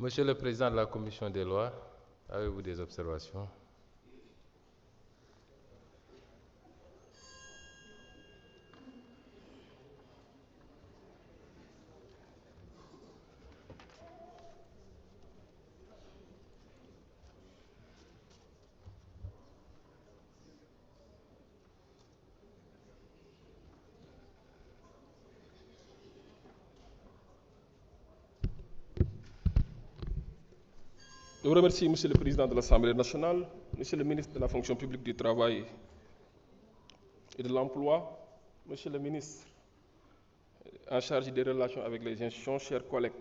Monsieur le Président de la Commission des lois, avez-vous des observations? Je vous remercie, Monsieur le Président de l'Assemblée nationale, Monsieur le ministre de la fonction publique du Travail et de l'Emploi, Monsieur le ministre en charge des relations avec les institutions, chers collègues.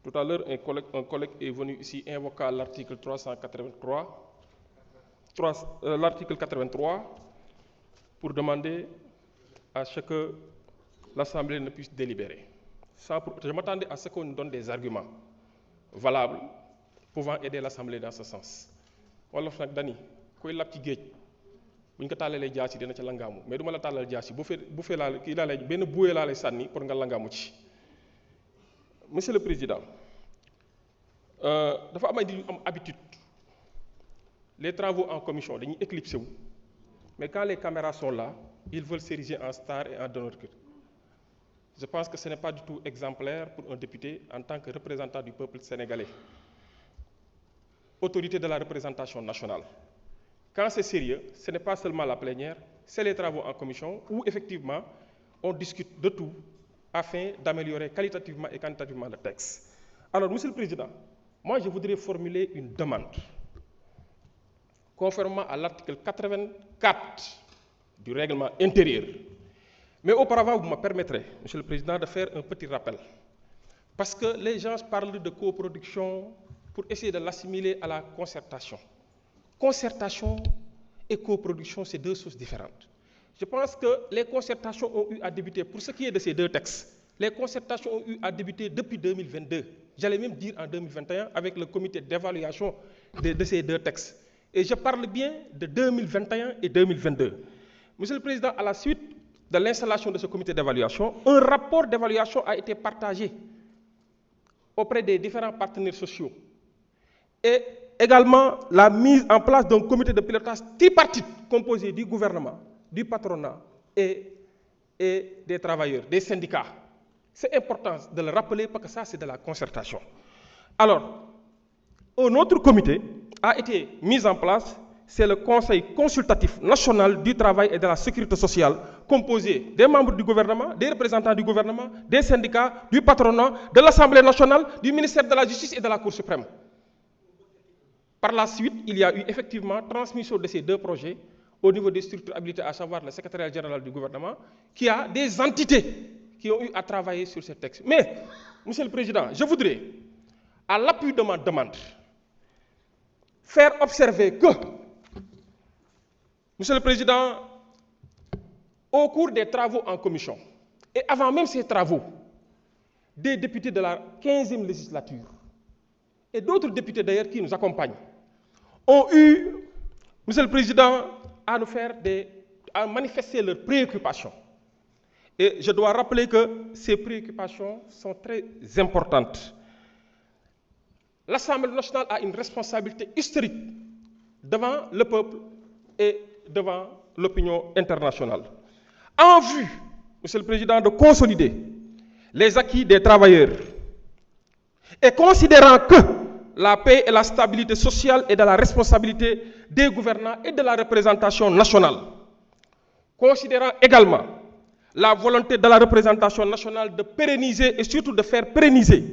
Tout à l'heure, un collègue est venu ici invoquer l'article 83 pour demander à ce que l'Assemblée ne puisse délibérer. Je m'attendais à ce qu'on nous donne des arguments valables pouvant aider l'Assemblée dans ce sens. wolof nag dani koy lab ci géej bu ñu ko tàllalee jaasi dina ca langaamu mais du ma la tàllal jaasi bu fee laa kii laa lay benn buwee laa lay sànni pour nga langaamu ci. Monsieur le Président dafa am ay di am habitude les travaux en commission dañuy éclipsé wu mais quand les caméras sont là ils veulent s'ériger en star et en donneur de je pense que ce n'est pas du tout exemplaire pour un député en tant que représentant du peuple sénégalais, autorité de la représentation nationale. Quand c'est sérieux, ce n'est pas seulement la plénière, c'est les travaux en commission où effectivement on discute de tout afin d'améliorer qualitativement et quantitativement le texte. Alors, Monsieur le Président, moi je voudrais formuler une demande. Conformément à l'article 84 du règlement intérieur. Mais auparavant, vous me permettrez, Monsieur le Président, de faire un petit rappel. Parce que les gens parlent de coproduction pour essayer de l'assimiler à la concertation. Concertation et coproduction, c'est deux choses différentes. Je pense que les concertations ont eu à débuter, pour ce qui est de ces deux textes, les concertations ont eu à débuter depuis 2022. J'allais même dire en 2021 avec le comité d'évaluation de ces deux textes. Et je parle bien de 2021 et 2022. Monsieur le Président, à la suite de l'installation de ce comité d'évaluation, un rapport d'évaluation a été partagé auprès des différents partenaires sociaux. Et également la mise en place d'un comité de pilotage tripartite composé du gouvernement, du patronat et des travailleurs, des syndicats. C'est important de le rappeler parce que ça, c'est de la concertation. Alors, un autre comité a été mis en place, c'est le Conseil consultatif national du travail et de la sécurité sociale, composé des membres du gouvernement, des représentants du gouvernement, des syndicats, du patronat, de l'Assemblée nationale, du ministère de la Justice et de la Cour suprême. Par la suite, il y a eu effectivement transmission de ces deux projets au niveau des structures habilitées, à savoir le secrétariat général du gouvernement, qui a des entités qui ont eu à travailler sur ces textes. Mais, Monsieur le Président, je voudrais, à l'appui de ma demande, faire observer que, Monsieur le Président, au cours des travaux en commission, et avant même ces travaux, des députés de la 15e législature, et d'autres députés d'ailleurs qui nous accompagnent, ont eu, Monsieur le Président, à manifester leurs préoccupations. Et je dois rappeler que ces préoccupations sont très importantes. L'Assemblée nationale a une responsabilité historique devant le peuple et devant l'opinion internationale. En vue, Monsieur le Président, de consolider les acquis des travailleurs et considérant que la paix et la stabilité sociale est de la responsabilité des gouvernants et de la représentation nationale, considérant également la volonté de la représentation nationale de pérenniser et surtout de faire pérenniser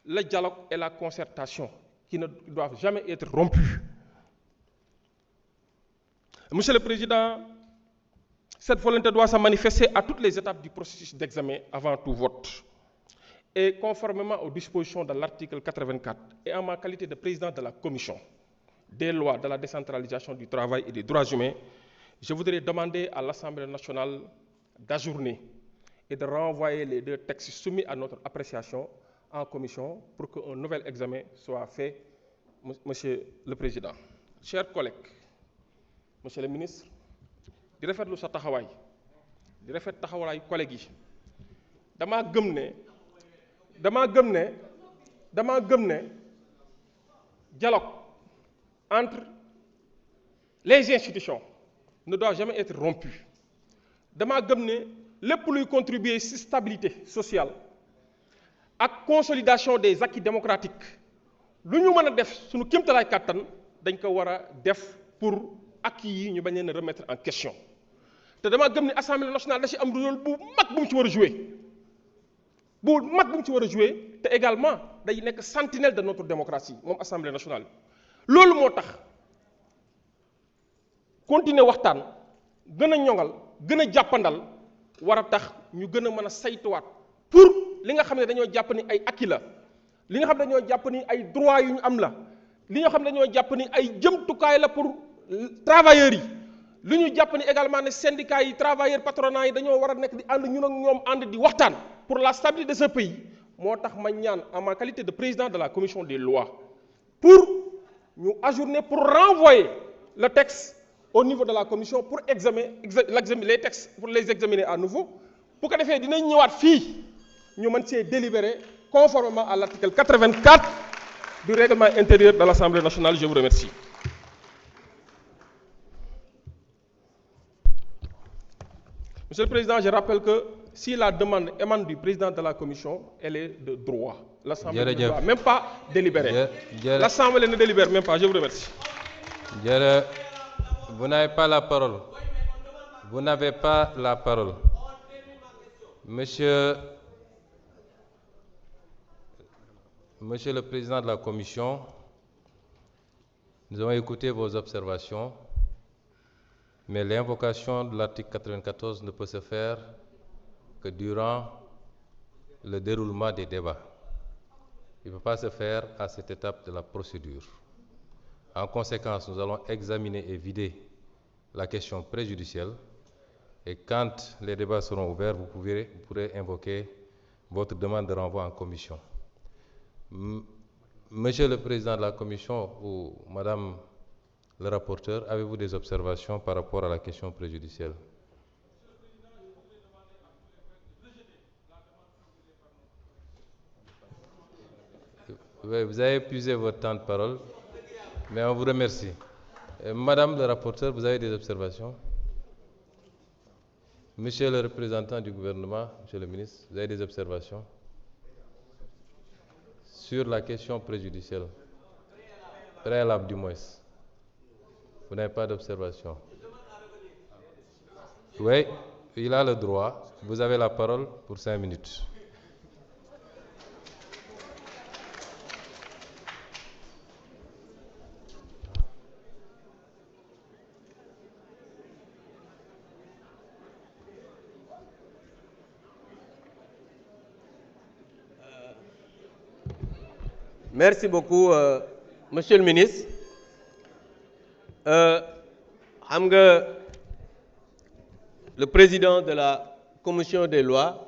le dialogue et la concertation qui ne doivent jamais être rompus. Monsieur le Président, cette volonté doit se manifester à toutes les étapes du processus d'examen avant tout vote. Et conformément aux dispositions de l'article 84 et en ma qualité de président de la commission des lois de la décentralisation du travail et des droits humains, je voudrais demander à l'Assemblée nationale d'ajourner et de renvoyer les deux textes soumis à notre appréciation en commission pour qu'un nouvel examen soit fait, Monsieur le Président. Chers collègues, Monsieur le ministre, di rafetlu sa taxawaay di rafet taxawaayu collègues yi damaa gëm ne damaa gëm ne dialogue entre les institutions ne doit jamais être rompu. damaa gëm ne lépp luy contribuer ci stabilité sociale ak consolidation des acquis démocratiques lu ñu mën a def suñu kéemtalaay kàttan dañ ko war a def pour acquis yi ñu bañ leen a remettre en question te damaa gëm ne assemblée nationale da ci am rôle bu mag bu mu ci war a jouer te également day nekk sentinelle de notre démocratie moom assemblée nationale. loolu moo tax continuer waxtaan gën a ñoŋal gën a jàppandal war a tax ñu gën a mën a saytuwaat pour li nga xam ne dañoo jàpp ni ay acquis la li nga xam ne dañoo jàpp ni ay droits yu ñu am la li nga xam ne dañoo jàpp ni ay jëmtukaay la pour travailleurs yi li ñu jàpp ni également ne syndicats yi travailleurs patronat yi dañoo war a nekk di ànd ñun ak ñoom ànd di waxtaan pour la stabilité de ce pays moo tax ma ñaan en ma qualité de président de la commission des lois pour ñu ajourner pour renvoyer le texte au niveau de la commission pour examiner les textes pour les examiner à nouveau bu ko defee dinañ ñëwaat fii ñu mën see délibérer conformément à l'article 84 du règlement intérieur de l'Assemblée nationale. Je vous remercie. Monsieur le Président, je rappelle que si la demande émane du président de la commission, elle est de droit. L'Assemblée ne doit même pas délibérer. L'Assemblée ne délibère même pas. Je vous remercie. Vous n'avez pas la parole. Vous n'avez pas la parole. Monsieur le Président de la Commission, nous avons écouté vos observations, mais l'invocation de l'article 94 ne peut se faire que durant le déroulement des débats. Il ne peut pas se faire à cette étape de la procédure. En conséquence, nous allons examiner et vider la question préjudicielle et quand les débats seront ouverts, vous pourrez invoquer votre demande de renvoi en commission. Monsieur le Président de la Commission ou Madame le rapporteur, avez-vous des observations par rapport à la question préjudicielle? Oui, vous avez épuisé votre temps de parole, mais on vous remercie. Madame le rapporteur, vous avez des observations? Monsieur le représentant du gouvernement, Monsieur le ministre, vous avez des observations sur la question préjudicielle, préalable du moins? Vous n'avez pas d'observation? Oui, il a le droit. Vous avez la parole pour 5 minutes. Merci beaucoup, Monsieur le ministre. Le président de la commission des lois